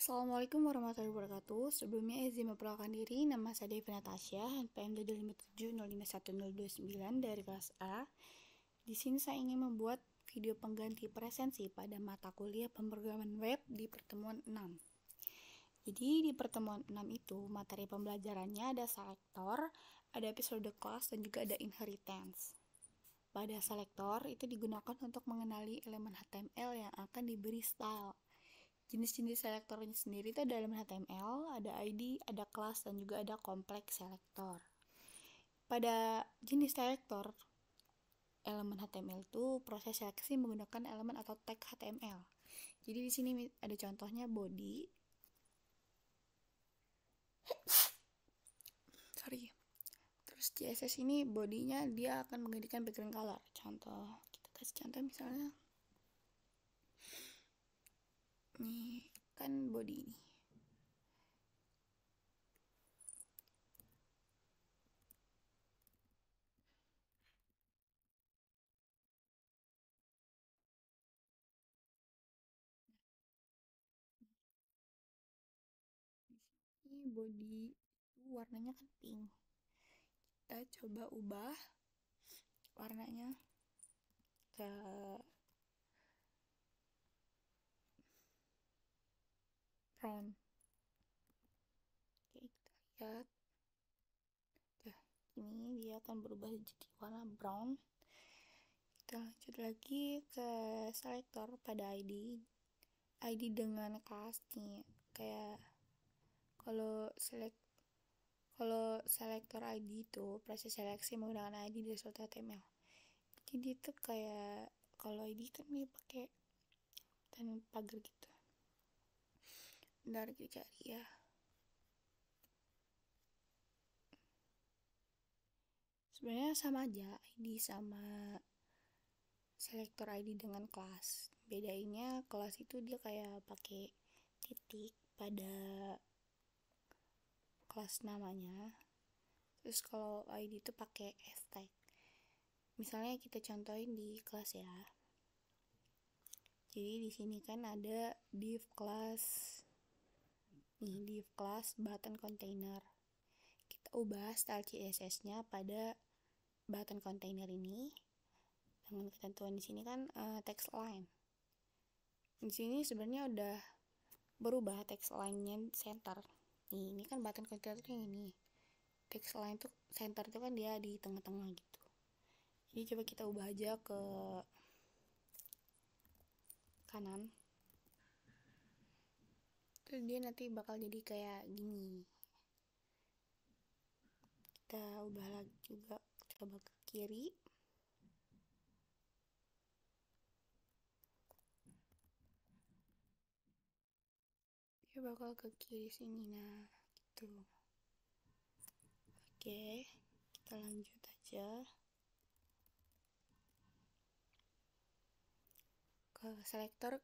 Assalamualaikum warahmatullahi wabarakatuh. Sebelumnya izin memperkenalkan diri, nama saya Devi Natasha, NPM 257051029 dari kelas A. Di sini saya ingin membuat video pengganti presensi pada mata kuliah pemrograman web di pertemuan 6. Jadi di pertemuan 6 itu materi pembelajarannya ada selektor, ada episode kelas, dan juga ada inheritance. Pada selektor itu digunakan untuk mengenali elemen HTML yang akan diberi style. Jenis-jenis selektornya sendiri itu ada elemen HTML, ada ID, ada kelas, dan juga ada kompleks selektor. Pada jenis selektor elemen HTML itu proses seleksi menggunakan elemen atau tag HTML. Jadi di sini ada contohnya body. Terus CSS ini bodinya dia akan menggantikan background color. Contoh, kita kasih contoh misalnya nih kan body ini. Ini body warnanya kan pink. Kita coba ubah warnanya ke brown. Oke, kita lihat. Ini dia akan berubah jadi warna brown. Kita lanjut lagi ke selektor pada ID dengan kelas nih. Kayak kalau selektor ID itu proses seleksi menggunakan ID dari suatu HTML. Jadi itu kayak kalau ID kan dia pakai dan pagar gitu. Bentar kita cari ya. Sebenarnya sama aja ID sama selektor ID dengan kelas. Bedainnya kelas itu dia kayak pakai titik pada kelas namanya. Terus kalau ID itu pakai hashtag. Misalnya kita contohin di kelas ya. Jadi di sini kan ada div class. Nih div class button container. Kita ubah style CSS-nya pada button container ini. Dengan ketentuan di sini kan text line. Di sini sebenarnya udah berubah text line-nya center. Nih, ini kan button container tuh yang ini. Text line tuh center tuh kan dia di tengah-tengah gitu. Jadi coba kita ubah aja ke kanan. Terus dia nanti bakal jadi kayak gini. Kita ubah lagi juga, coba ke kiri. Dia bakal ke kiri sini, nah gitu. Oke, kita lanjut aja ke selektor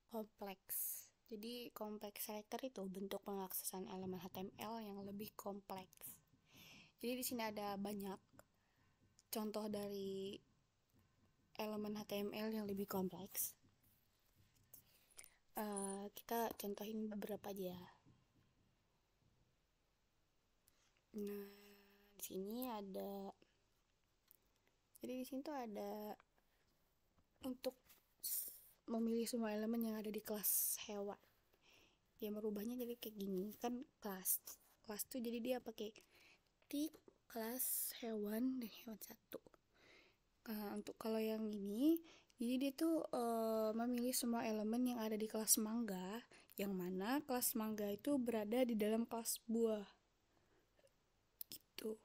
kompleks. Jadi kompleks selektor itu bentuk pengaksesan elemen HTML yang lebih kompleks. Jadi di sini ada banyak contoh dari elemen HTML yang lebih kompleks. Kita contohin beberapa aja. Nah, di sini ada. Jadi di sini tuh ada untuk memilih semua elemen yang ada di kelas hewan. Dia merubahnya jadi kayak gini kan kelas tuh jadi dia pakai tik kelas hewan dan hewan satu. Untuk kalau yang ini jadi dia tuh memilih semua elemen yang ada di kelas mangga, yang mana kelas mangga itu berada di dalam kelas buah gitu.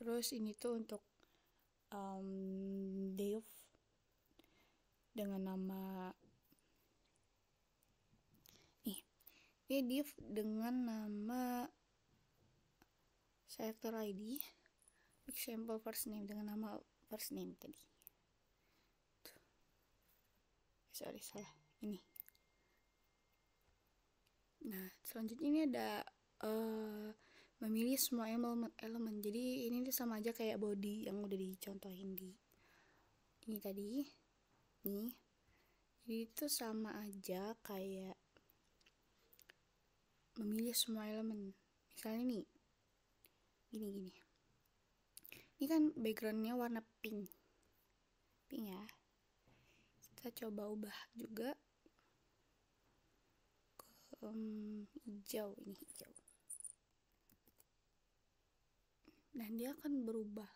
Terus ini tuh untuk div dengan nama ini div dengan nama selektor ID example first name dengan nama first name tadi. Sorry, salah ini. Nah, selanjutnya ini ada memilih semua elemen. Jadi ini sama aja kayak body yang udah dicontohin di ini tadi. Nih. Jadi itu sama aja kayak memilih semua elemen. Misalnya nih, gini. Ini kan backgroundnya warna pink ya. Kita coba ubah juga ke hijau. Ini hijau. Dan dia akan berubah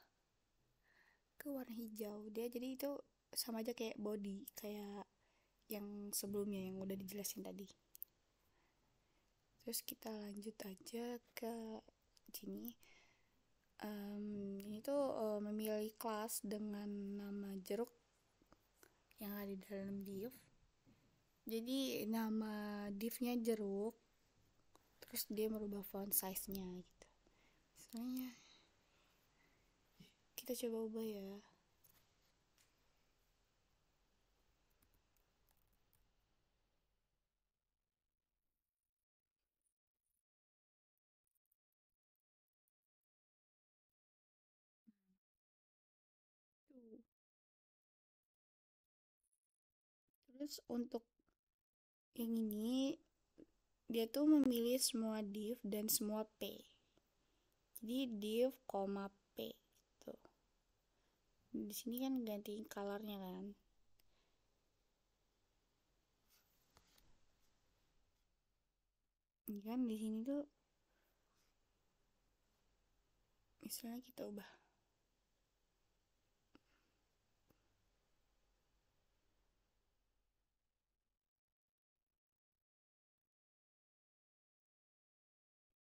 ke warna hijau. Dia jadi itu sama aja kayak body, kayak yang sebelumnya yang udah dijelasin tadi. Terus kita lanjut aja ke sini. Ini tuh memilih kelas dengan nama jeruk yang ada di dalam div. Jadi nama divnya jeruk, terus dia merubah font size-nya gitu. Misalnya kita coba ubah ya. Tuh. Terus untuk yang ini dia tuh memilih semua div dan semua p. Jadi div, p gitu. Di sini kan ganti colornya kan. Ini kan di sini tuh misalnya kita ubah.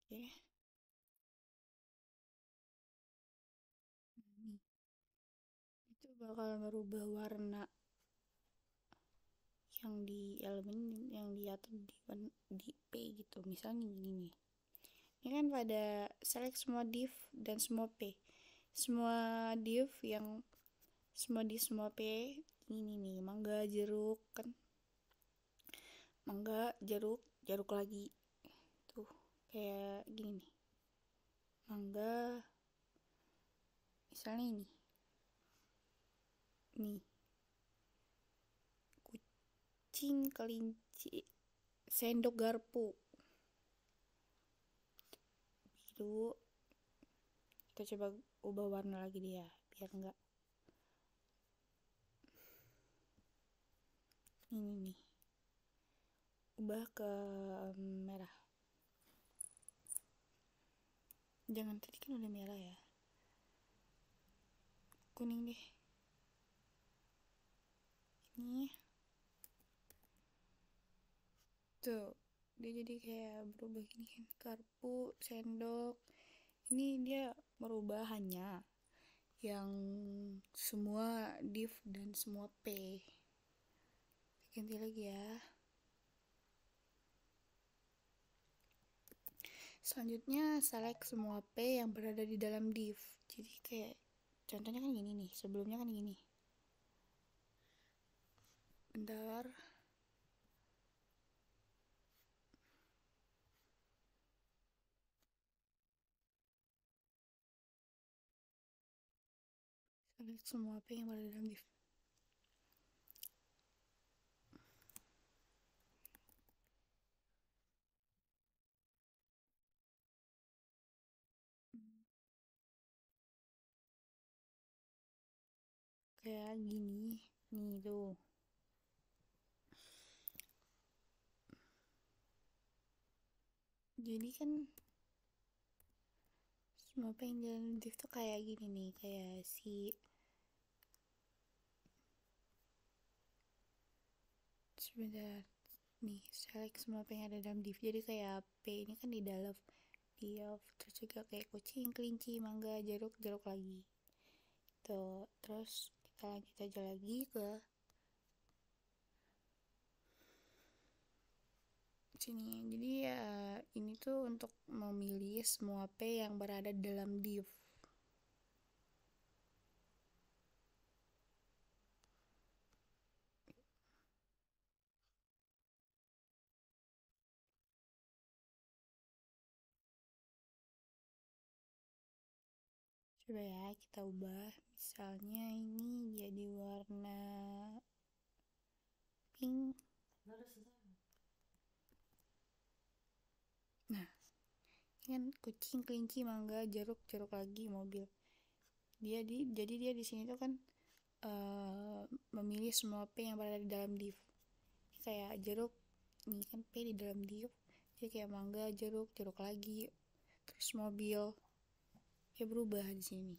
Oke. Nih. Itu bakal merubah warna yang di elemen yang diatur di P gitu. Misalnya gini nih. Ini kan pada select semua div dan semua P. Semua div yang semua div semua P ini nih, mangga, jeruk kan. Mangga, jeruk, jeruk lagi. Tuh, kayak gini nih. Mangga misalnya ini. Nih. Kucing, kelinci, sendok garpu. Biru. Kita coba ubah warna lagi dia biar enggak ini nih, ubah ke merah. Jangan, tadi kan udah merah ya, kuning deh. Ini tuh dia jadi kayak berubah gini kan, garpu, sendok. Ini dia merubah hanya yang semua div dan semua p. Ganti lagi ya. Selanjutnya select semua p yang berada di dalam div. Jadi kayak contohnya kan gini nih, sebelumnya kan gini. Bentar. Select semua p yang berada dalam div. Kayak gini nih tuh. Jadi kan semua pengen jalan div tuh kayak gini nih, kayak si sebentar nih, select semua pengen ada dalam div. Jadi kayak p ini kan di dalam div, terus juga kayak kucing, kelinci, mangga, jeruk, jeruk lagi tuh. Terus kita lanjut aja lagi ke sini. Jadi ya ini tuh untuk memilih semua p yang berada dalam div. Coba ya kita ubah, misalnya ini jadi warna pink Nah, ini kan kucing, kelinci, mangga, jeruk, jeruk lagi, mobil. Jadi dia di sini tuh kan memilih semua P yang berada di dalam div. Kayak jeruk, ini kan P di dalam div. Jadi kayak mangga, jeruk, jeruk lagi, terus mobil. Dia berubah di sini.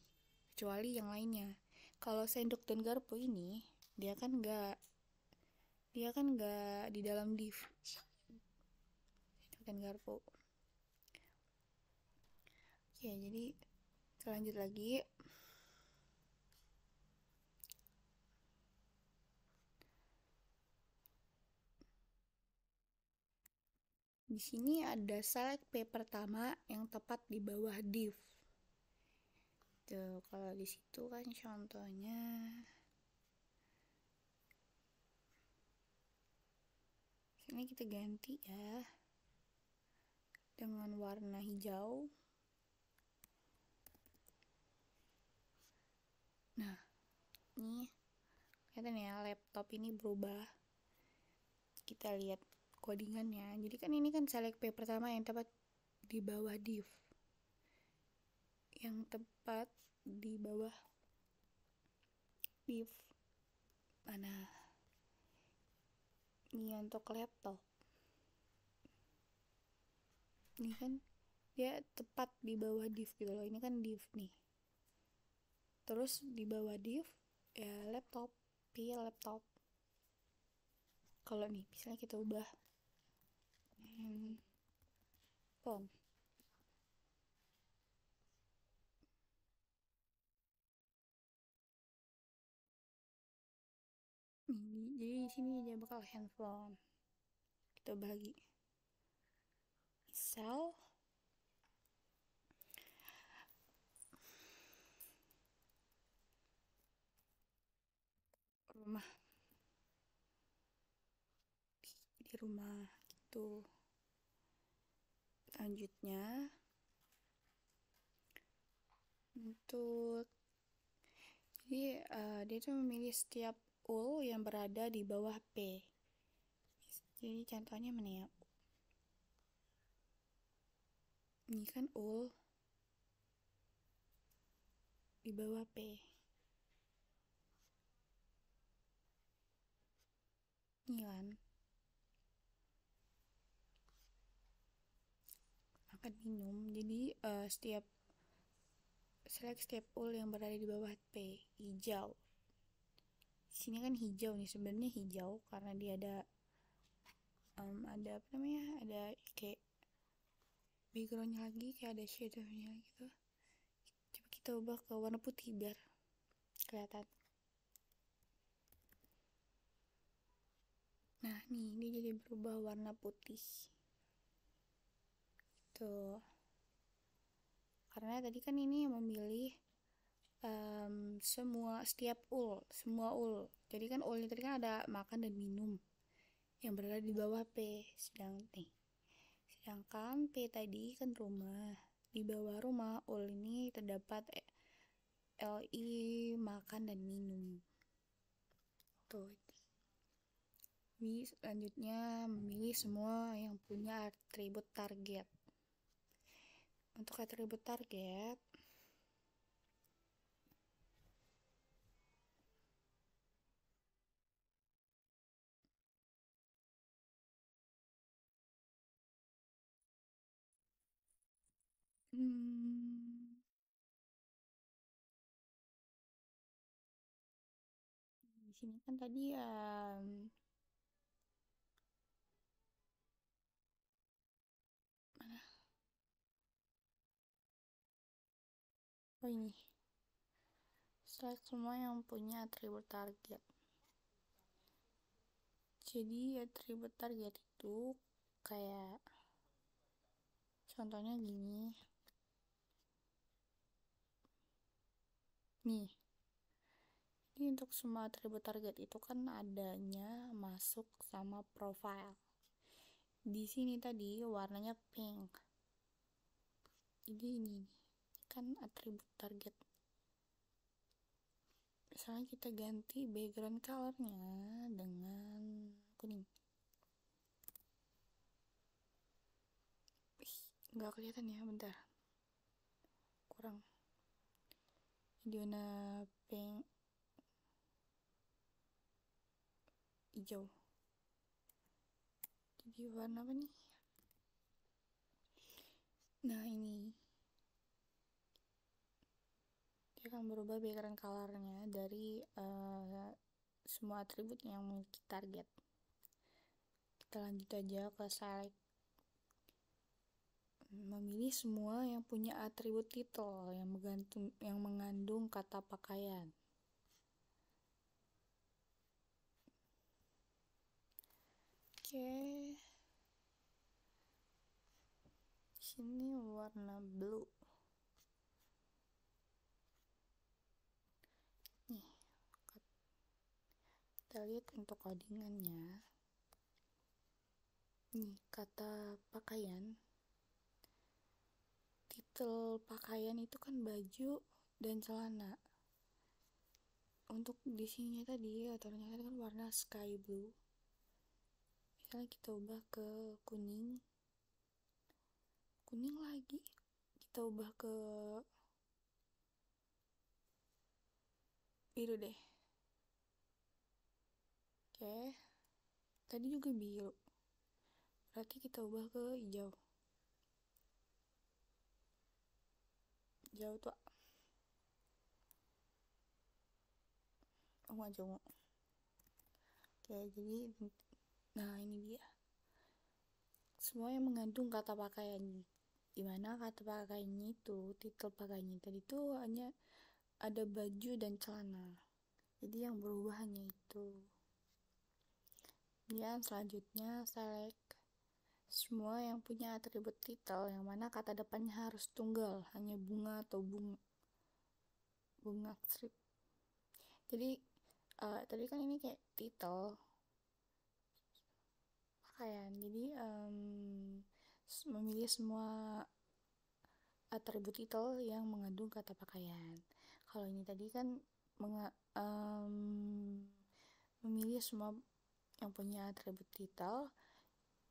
Kecuali yang lainnya. Kalau sendok dan garpu ini, dia kan nggak di dalam div. Sendok dan garpu. Oke, jadi kita lanjut lagi. Di sini ada select P pertama yang tepat di bawah div. Tuh, kalau di situ kan contohnya sini kita ganti ya dengan warna hijau. Nah, ini kelihatan ya laptop ini berubah. Kita lihat codingannya. Jadi kan ini kan select P pertama yang tepat di bawah div. Yang tepat di bawah div. Mana? Ini untuk laptop. Ini kan dia tepat di bawah div gitu loh. Ini kan div nih. Terus di bawah div ya laptop, pilih laptop. Kalau nih misalnya kita ubah phone. Jadi di sini dia bakal handphone. Kita ubah lagi. Misal rumah, di rumah gitu. Selanjutnya untuk dia tuh memilih setiap ul yang berada di bawah P. Jadi contohnya mana ya? Ini kan ul di bawah P. Ini kan makan minum. Jadi select setiap ul yang berada di bawah P. Hijau. Di sini kan hijau nih, sebenarnya hijau karena dia ada apa namanya? Ada kayak backgroundnya lagi, kayak ada shadownya gitu. Coba kita ubah ke warna putih biar kelihatan. Nah, nih ini jadi berubah warna putih. Tuh. Karena tadi kan ini memilih semua ul. Jadi kan ul tadi kan ada makan dan minum yang berada di bawah P. Sedangkan P tadi kan rumah. Di bawah rumah ul ini terdapat LI makan dan minum. Tuh. Jadi selanjutnya memilih semua yang punya atribut target. Untuk atribut target di sini kan tadi mana? Oh ini. Select semua yang punya atribut target. Jadi atribut target itu kayak contohnya gini. Nih. Ini untuk semua atribut target itu kan adanya masuk sama profile. Di sini tadi warnanya pink. Jadi ini kan atribut target. Misalnya kita ganti background colornya dengan kuning. nggak kelihatan ya, bentar, kurang. Jadi warna pink hijau. Jadi warna apa nih? Nah, ini dia akan berubah background colornya dari semua atribut yang memiliki target. Kita lanjut aja ke select, memilih semua yang punya atribut title yang mengandung kata pakaian. Oke, sini warna blue. Nih, kita lihat untuk codingannya. Nih, kata pakaian, titel pakaian itu kan baju dan celana. Untuk di sini tadi ternyata kan warna sky blue. Misalnya kita ubah ke kuning lagi, kita ubah ke biru deh. Oke, tadi juga biru, berarti kita ubah ke hijau tuh ungu. Oke, jadi nah ini dia semua yang mengandung kata pakaian, dimana kata pakaiannya itu, titel pakaiannya tadi itu hanya ada baju dan celana, jadi yang berubah hanya itu. Kemudian selanjutnya select semua yang punya atribut title yang mana kata depannya harus tunggal, hanya bunga atau bunga strip. Jadi tadi kan ini kayak title pakaian, jadi memilih semua atribut title yang mengandung kata pakaian. Kalau ini tadi kan memilih semua yang punya atribut title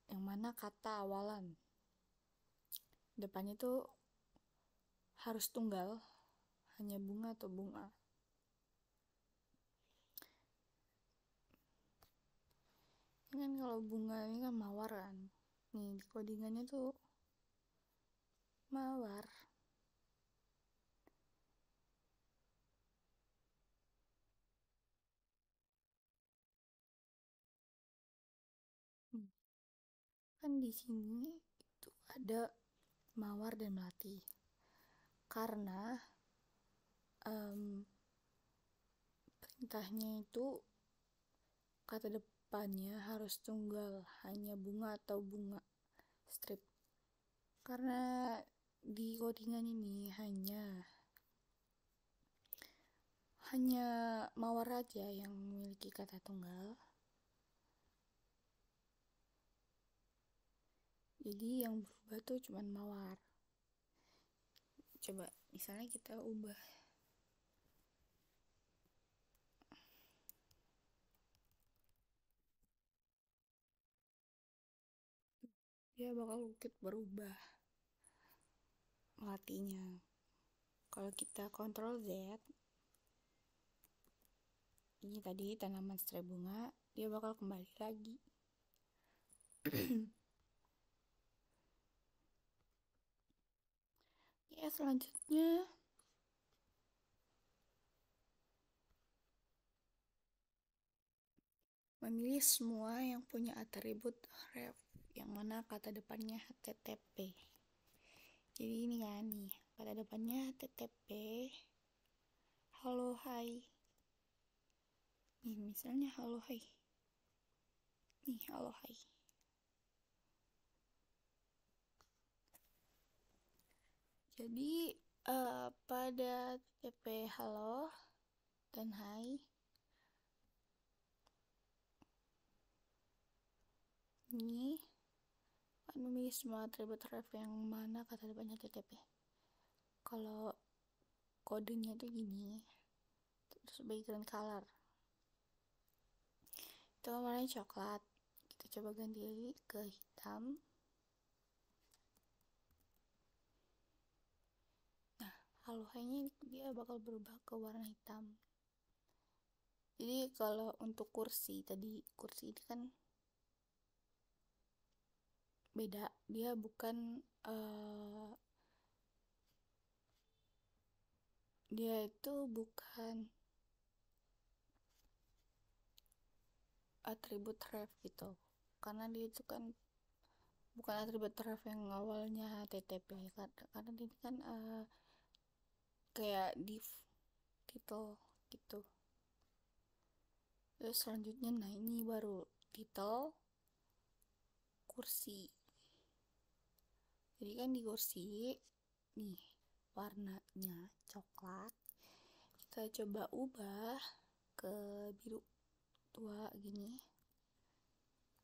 yang mana kata awalan depannya tuh harus tunggal, hanya bunga atau bunga. Ini kan kalau bunga ini kan mawar kan, nih codingannya tuh mawar. Kan di sini itu ada mawar dan melati, karena perintahnya itu kata depannya harus tunggal, hanya bunga atau bunga strip. Karena di codingan ini hanya mawar aja yang memiliki kata tunggal, jadi yang berubah tuh cuma mawar. Coba misalnya kita ubah, dia bakal berubah melatinya. Kalau kita Ctrl Z, ini tadi tanaman serai bunga, dia bakal kembali lagi. Ya, selanjutnya memilih semua yang punya atribut ref yang mana kata depannya HTTP. Jadi ini kan nih, kata depannya HTTP halo hai. Nih misalnya halo hai. Nih halo hai. Jadi pada HTTP halo dan hai ini memilih semua atribut ref yang mana kata depannya HTTP. Kalau kodenya tuh gini, terus background color itu warnanya coklat, kita coba ganti ke hitam. Kalau hanya dia bakal berubah ke warna hitam. Jadi kalau untuk kursi tadi, kursi ini kan beda, dia bukan dia itu bukan atribut ref gitu, karena dia itu kan bukan atribut ref yang awalnya TTP, karena dia kan kayak div title gitu. Terus selanjutnya, nah ini baru title kursi. Jadi kan di kursi nih warnanya coklat, kita coba ubah ke biru tua gini,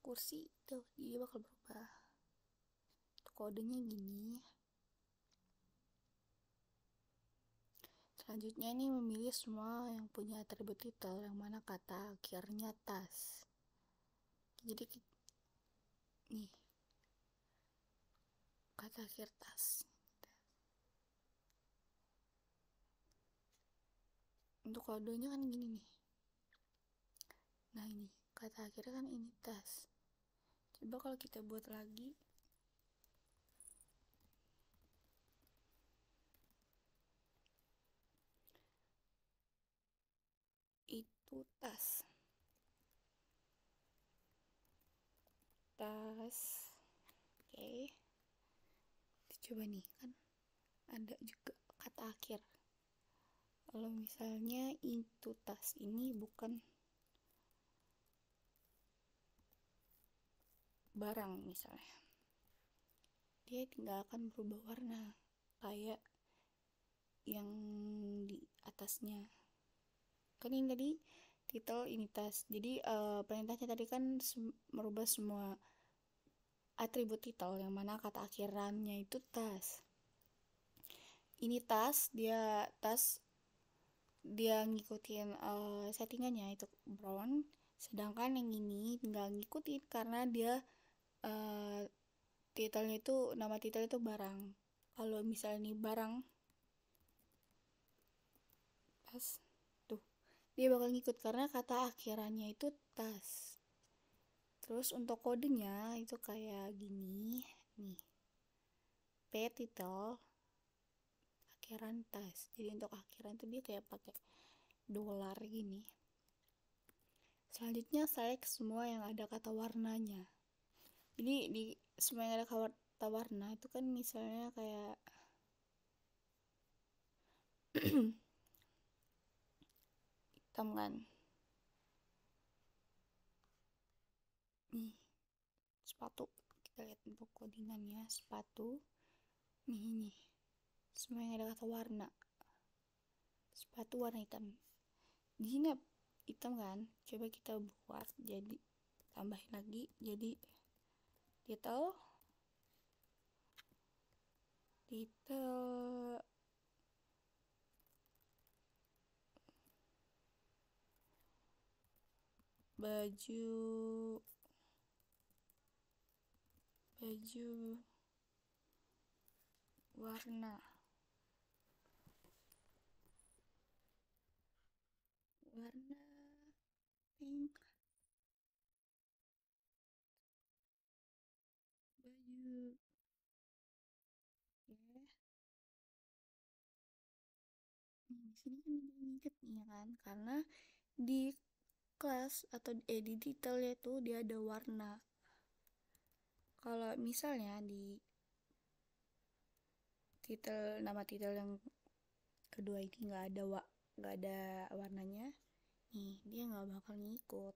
kursi tuh dia bakal berubah. Kodenya gini. Selanjutnya ini memilih semua yang punya atribut title yang mana kata akhirnya tas. Jadi nih kata akhir tas. Untuk kodenya kan gini nih. Nah ini kata akhirnya kan ini tas. Coba kalau kita buat lagi, itu tas. Oke. Coba nih kan ada juga kata akhir. Kalau misalnya itu tas ini bukan barang misalnya, dia tinggal akan berubah warna kayak yang di atasnya. Kan ini tadi title ini tas, jadi perintahnya tadi kan merubah semua atribut title yang mana kata akhirannya itu tas. Ini dia ngikutin settingannya itu brown, sedangkan yang ini tinggal ngikutin karena dia titelnya itu, nama titel itu barang. Kalau misalnya ini barang tas tuh, dia bakal ngikut karena kata akhirannya itu tas. Terus untuk kodenya itu kayak gini nih, P titel akhiran tas. Jadi untuk akhiran itu dia kayak pakai dolar gini. Selanjutnya select semua yang ada kata warnanya. Jadi di semua yang ada kata warna itu kan misalnya kayak hitam kan. Nih sepatu, kita lihat untuk codingannya sepatu. Nih semua yang ada kata warna, sepatu warna hitam. Di sini hitam kan, coba kita buat jadi, tambahin lagi jadi title baju warna pink, baju. Oke. Di sini kan inget nih ya kan, karena di kelas atau di detailnya itu dia ada warna. Kalau misalnya di nama titel yang kedua ini nggak ada warnanya, nih dia nggak bakal ngikut,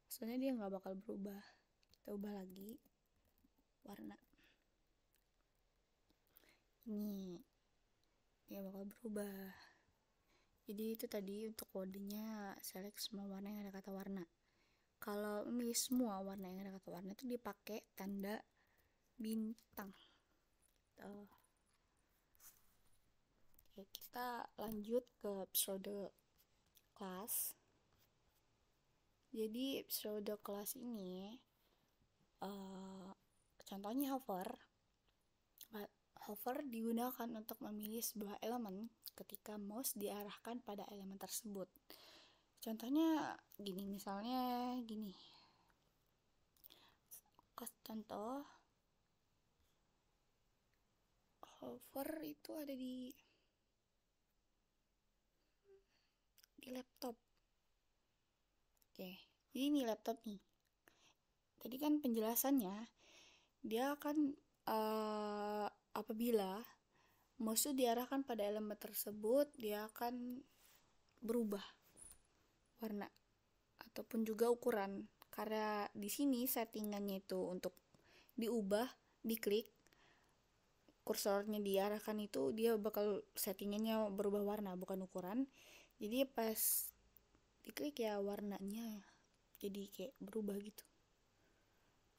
soalnya dia nggak bakal berubah. Kita ubah lagi warna, ini dia bakal berubah. Jadi itu tadi untuk kodenya, select semua warna yang ada kata warna. Kalau memilih semua warna yang ada kata warna itu dipakai tanda bintang. Oke, kita lanjut ke episode kelas. Jadi episode kelas ini contohnya hover digunakan untuk memilih sebuah elemen ketika mouse diarahkan pada elemen tersebut. Contohnya gini, misalnya gini. Contoh, hover itu ada di laptop. Oke, jadi ini laptop nih. Tadi kan penjelasannya, dia akan apabila mouse diarahkan pada elemen tersebut, dia akan berubah warna ataupun juga ukuran. Karena di sini settingannya itu untuk diubah, diklik, kursornya diarahkan itu dia bakal settingannya berubah warna bukan ukuran. Jadi pas diklik ya warnanya jadi kayak berubah gitu.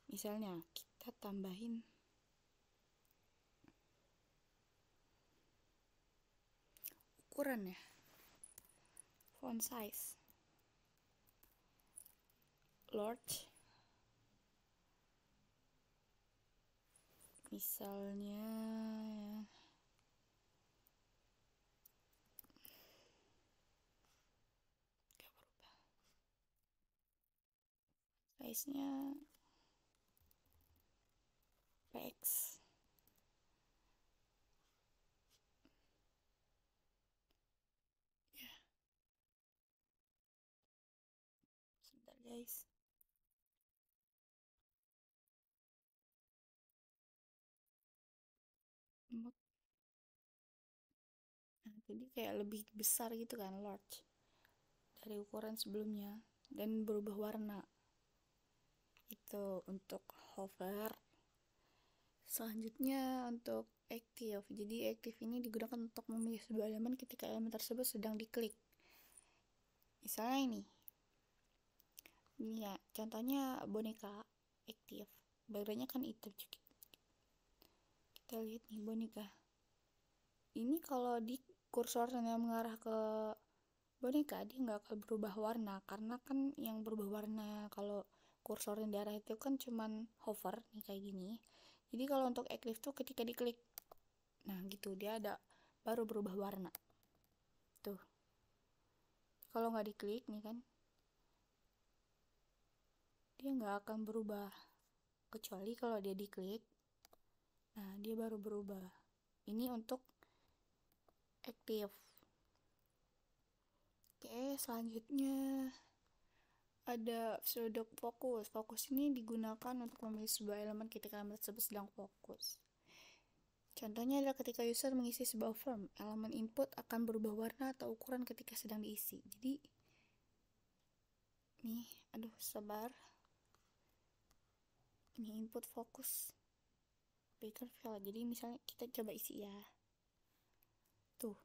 Misalnya kita tambahin ukuran ya, font size large, misalnya gak berubah, size nya px. Ya, sebentar guys. Nah, jadi kayak lebih besar gitu kan, large dari ukuran sebelumnya dan berubah warna. Itu untuk hover. Selanjutnya untuk active. Jadi active ini digunakan untuk memilih sebuah elemen ketika elemen tersebut sedang diklik. Misalnya ini ya, contohnya boneka active. Backgroundnya kan hitam juga. Kita lihat nih boneka. Ini kalau di kursornya mengarah ke boneka, dia nggak akan berubah warna karena kan yang berubah warna kalau kursornya di arah itu kan cuman hover nih kayak gini. Jadi kalau untuk active tuh ketika diklik, nah gitu dia ada baru berubah warna. Tuh. Kalau nggak diklik nih kan, dia nggak akan berubah. Kecuali kalau dia diklik, nah dia baru berubah. Ini untuk active. Oke, selanjutnya ada pseudo fokus. Fokus ini digunakan untuk memilih sebuah elemen ketika elemen tersebut sedang fokus. Contohnya adalah ketika user mengisi sebuah form, elemen input akan berubah warna atau ukuran ketika sedang diisi. Jadi, nih, aduh sabar. Ini input fokus. Background fill. Jadi misalnya kita coba isi ya. Tuh,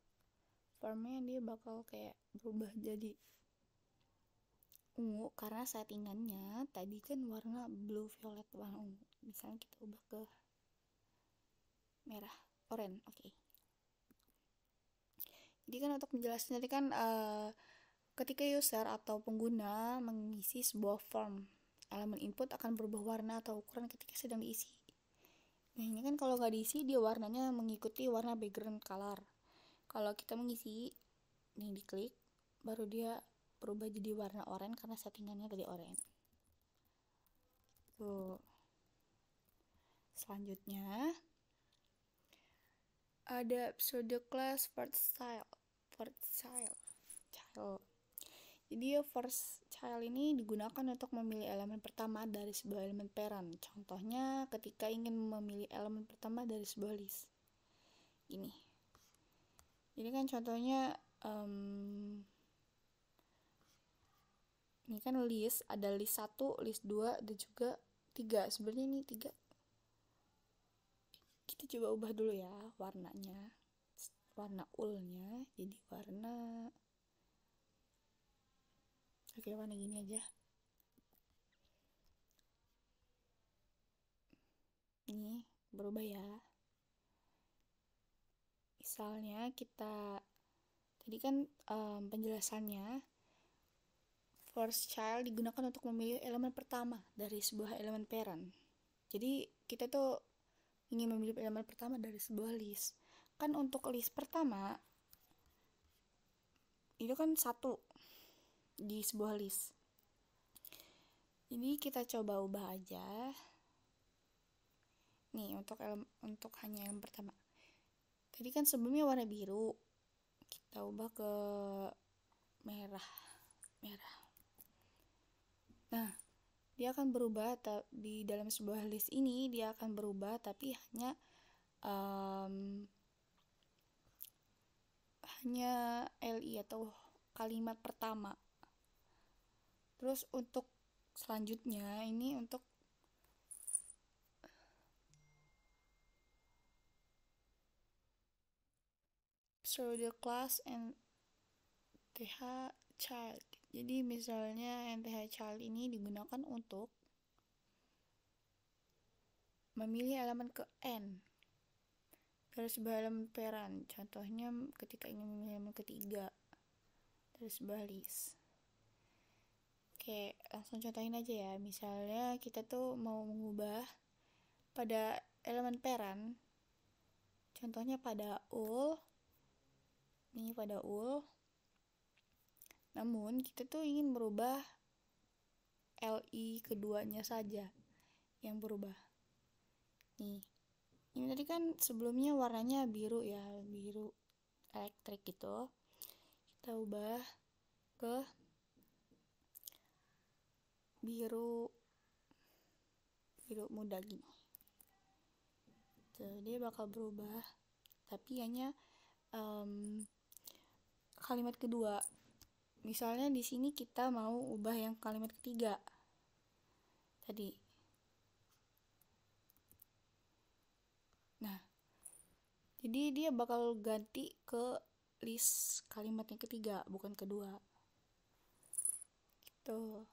formnya dia bakal kayak berubah jadi ungu karena settingannya tadi kan warna blue violet warna ungu. Misalnya kita ubah ke merah, oranye, oke. Jadi kan untuk menjelaskan tadi kan ketika user atau pengguna mengisi sebuah form, elemen input akan berubah warna atau ukuran ketika sedang diisi. Nah ini kan kalau nggak diisi dia warnanya mengikuti warna background color. Kalau kita mengisi, nih diklik, baru dia berubah jadi warna oranye karena settingannya tadi oranye. Tuh. Selanjutnya ada pseudo class first child. Jadi first child ini digunakan untuk memilih elemen pertama dari sebuah elemen parent. Contohnya ketika ingin memilih elemen pertama dari sebuah list. Gini. Ini kan contohnya ini kan list, ada list 1, list 2, dan juga 3. Sebenarnya ini 3. Kita coba ubah dulu ya warnanya. Warna ulnya jadi warna warna gini aja. Ini berubah ya. Misalnya kita tadi kan penjelasannya first child digunakan untuk memilih elemen pertama dari sebuah elemen parent. Jadi kita tuh ingin memilih elemen pertama dari sebuah list. Kan untuk list pertama itu kan satu di sebuah list. Jadi kita coba ubah aja. Nih untuk hanya yang pertama. Tadi kan sebelumnya warna biru. Kita ubah ke merah. Nah, dia akan berubah di dalam sebuah list ini, dia akan berubah tapi hanya LI atau kalimat pertama. Terus untuk selanjutnya ini untuk pseudo class NTH child. Jadi misalnya NTH child ini digunakan untuk memilih elemen ke N dari sebuah elemen peran. Contohnya ketika ingin memilih elemen ketiga dari sebuah list. Oke, langsung contohin aja ya. Misalnya kita tuh mau mengubah pada elemen peran. Contohnya pada ul. Nih pada ul. Namun kita tuh ingin merubah LI keduanya saja yang berubah. Nih, ini tadi kan sebelumnya warnanya biru ya, biru elektrik gitu. Kita ubah ke biru muda gini. Tuh, dia bakal berubah, tapi hanya kalimat kedua. Misalnya di sini kita mau ubah yang kalimat ketiga tadi. Nah, jadi dia bakal ganti ke list kalimat yang ketiga, bukan kedua. Gitu.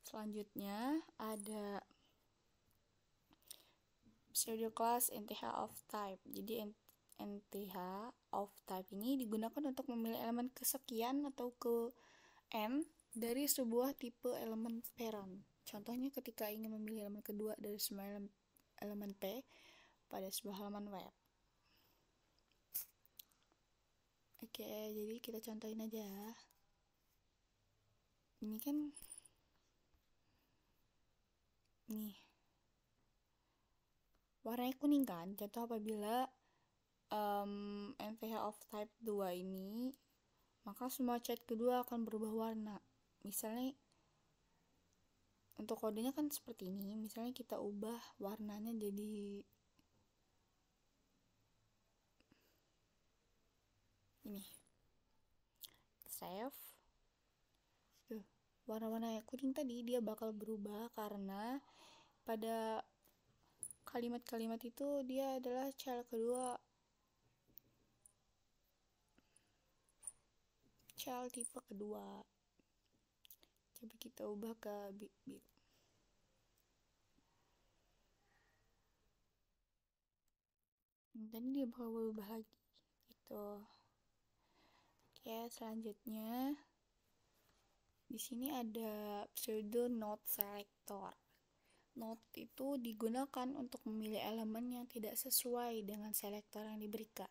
Selanjutnya ada pseudo class NTH of type. Jadi NTH of type ini digunakan untuk memilih elemen kesekian atau ke N dari sebuah tipe elemen peran. Contohnya ketika ingin memilih elemen kedua dari semua elemen P pada sebuah halaman web. Oke, jadi kita contohin aja. Ini kan nih warnanya kuning kan. Contoh apabila NTH of type 2 ini, maka semua chat kedua akan berubah warna. Misalnya untuk kodenya kan seperti ini. Misalnya kita ubah warnanya jadi ini. Save. Tuh, warna-warna kuning tadi dia bakal berubah karena pada kalimat-kalimat itu dia adalah child kedua, child tipe kedua. Coba kita ubah ke biru. Dan dia bakal berubah lagi gitu. Oke, selanjutnya di sini ada pseudo node selector. Node itu digunakan untuk memilih elemen yang tidak sesuai dengan selektor yang diberikan.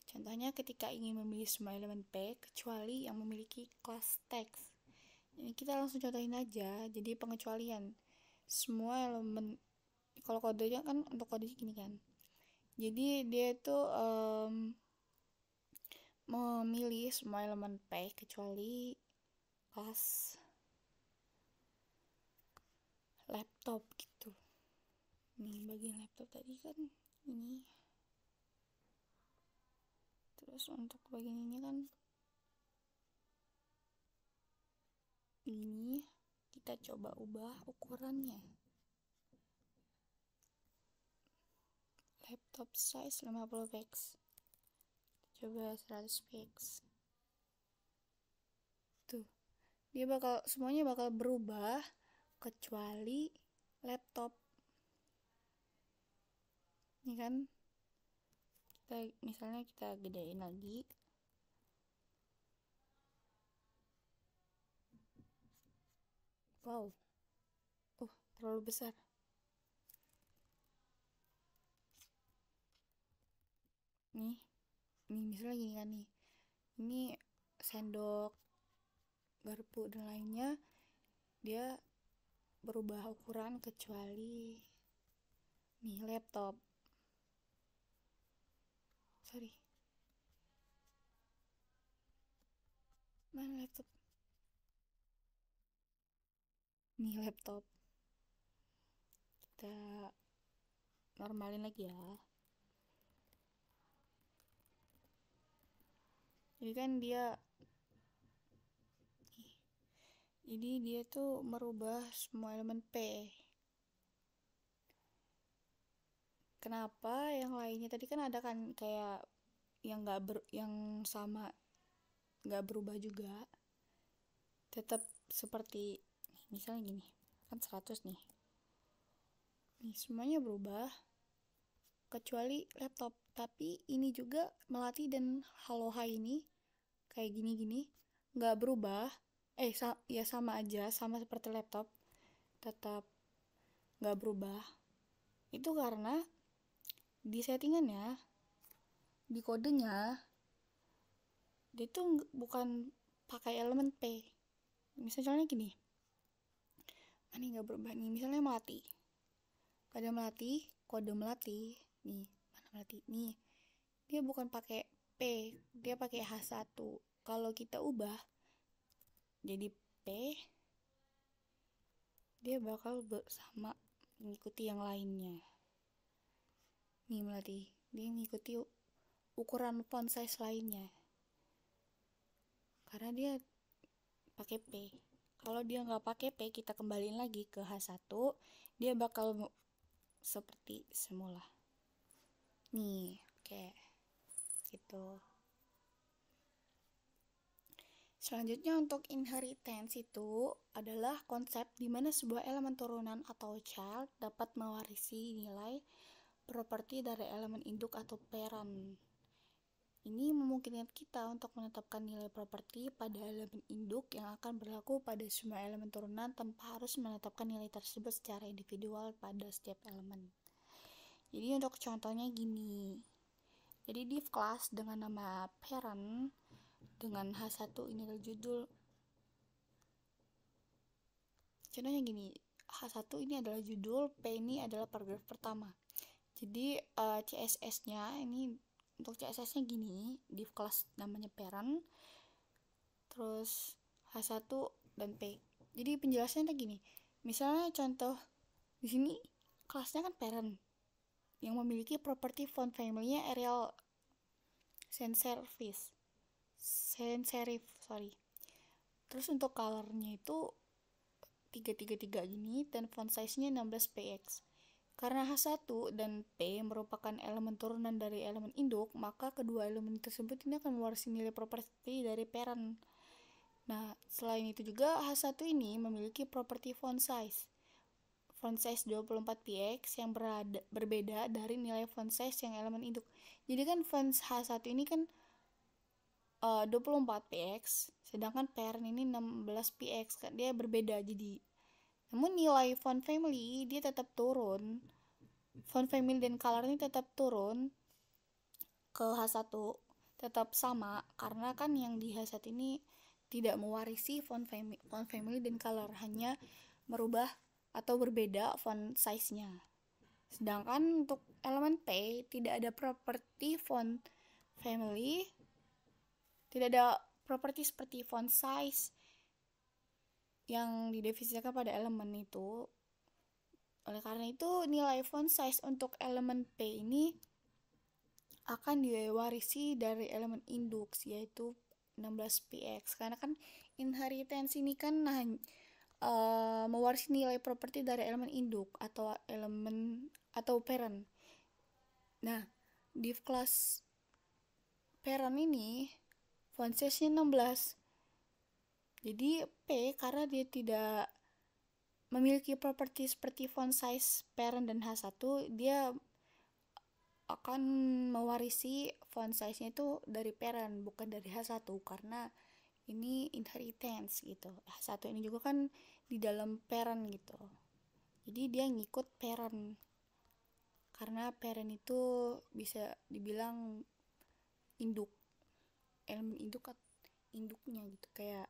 Contohnya ketika ingin memilih semua elemen P kecuali yang memiliki kelas text. Ini kita langsung contohin aja. Jadi pengecualian semua elemen, kalau kodenya kan untuk kode gini kan. Jadi dia itu memilih semua elemen P kecuali kelas laptop gitu. Nih bagian laptop tadi kan ini. Terus untuk bagian ini kan ini, kita coba ubah ukurannya. Laptop size 50 px. Coba 100 px. Tuh. Dia semuanya bakal berubah kecuali laptop. Ini kan misalnya kita gedein lagi. Wow. Terlalu besar. nih misalnya gini kan nih, ini sendok, garpu dan lainnya dia berubah ukuran kecuali nih laptop, sorry, mana laptop, nih laptop, kita normalin lagi ya. Jadi kan dia tuh merubah semua elemen P. Kenapa yang lainnya tadi kan ada kan kayak yang yang sama nggak berubah juga, tetap seperti misalnya gini kan 100 nih semuanya berubah kecuali laptop. Tapi ini juga Melati dan Halo Hai ini kayak gini nggak berubah, ya sama aja, sama seperti laptop, tetap nggak berubah. Itu karena di settingannya, di kodenya, dia tuh bukan pakai elemen P. Misalnya gini, ini nggak berubah nih, misalnya Melati, pada Melati, kode Melati nih, mana Melati nih, dia bukan pakai P, dia pakai H1. Kalau kita ubah jadi P, dia bakal sama mengikuti yang lainnya. Nih Melati, dia mengikuti ukuran font size lainnya karena dia pakai P. Kalau dia nggak pakai P, kita kembaliin lagi ke H1, dia bakal seperti semula. Nih, oke. Gitu. Selanjutnya untuk inheritance itu adalah konsep di mana sebuah elemen turunan atau child dapat mewarisi nilai properti dari elemen induk atau parent. Ini memungkinkan kita untuk menetapkan nilai properti pada elemen induk yang akan berlaku pada semua elemen turunan tanpa harus menetapkan nilai tersebut secara individual pada setiap elemen. Jadi untuk contohnya gini. Jadi div class dengan nama parent dengan H1 ini adalah judul. Contohnya gini, H1 ini adalah judul, P ini adalah paragraf pertama. Jadi CSS-nya ini, untuk CSS-nya gini, div class namanya parent, terus H1 dan P. Jadi penjelasannya gini. Misalnya contoh di sini kelasnya kan parent yang memiliki properti font family-nya Arial sans serif. Terus untuk color-nya itu 333 gini dan font size-nya 16px. Karena H1 dan P merupakan elemen turunan dari elemen induk, maka kedua elemen tersebut ini akan mewarisi nilai properti dari parent. Nah, selain itu juga H1 ini memiliki properti font size 24px yang berbeda dari nilai font size yang elemen induk. Jadi kan font H1 ini kan 24px, sedangkan parent ini 16px, kan dia berbeda. Jadi namun nilai font family dia tetap turun, font family dan color ini tetap turun ke H1, tetap sama karena kan yang di H1 ini tidak mewarisi font family dan color, hanya merubah atau berbeda font size-nya. Sedangkan untuk elemen P tidak ada properti font family, tidak ada properti seperti font size yang didefinisikan pada elemen itu. Oleh karena itu nilai font size untuk elemen P ini akan diwarisi dari elemen induk, yaitu 16px, karena kan inheritance ini kan mewarisi nilai properti dari elemen induk atau elemen atau parent. Nah, div class parent ini font size-nya 16. Jadi P karena dia tidak memiliki properti seperti font size parent dan H1, dia akan mewarisi font size-nya itu dari parent, bukan dari H1, karena ini inheritance gitu. H1 ini juga kan di dalam parent gitu. Jadi dia ngikut parent. Karena parent itu bisa dibilang induk, elemen induknya gitu, kayak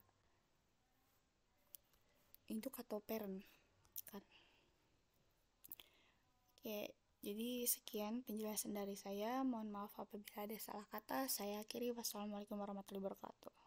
induk atau parent kan. Oke, jadi sekian penjelasan dari saya. Mohon maaf apabila ada salah kata. Saya akhiri. Wassalamualaikum warahmatullahi wabarakatuh.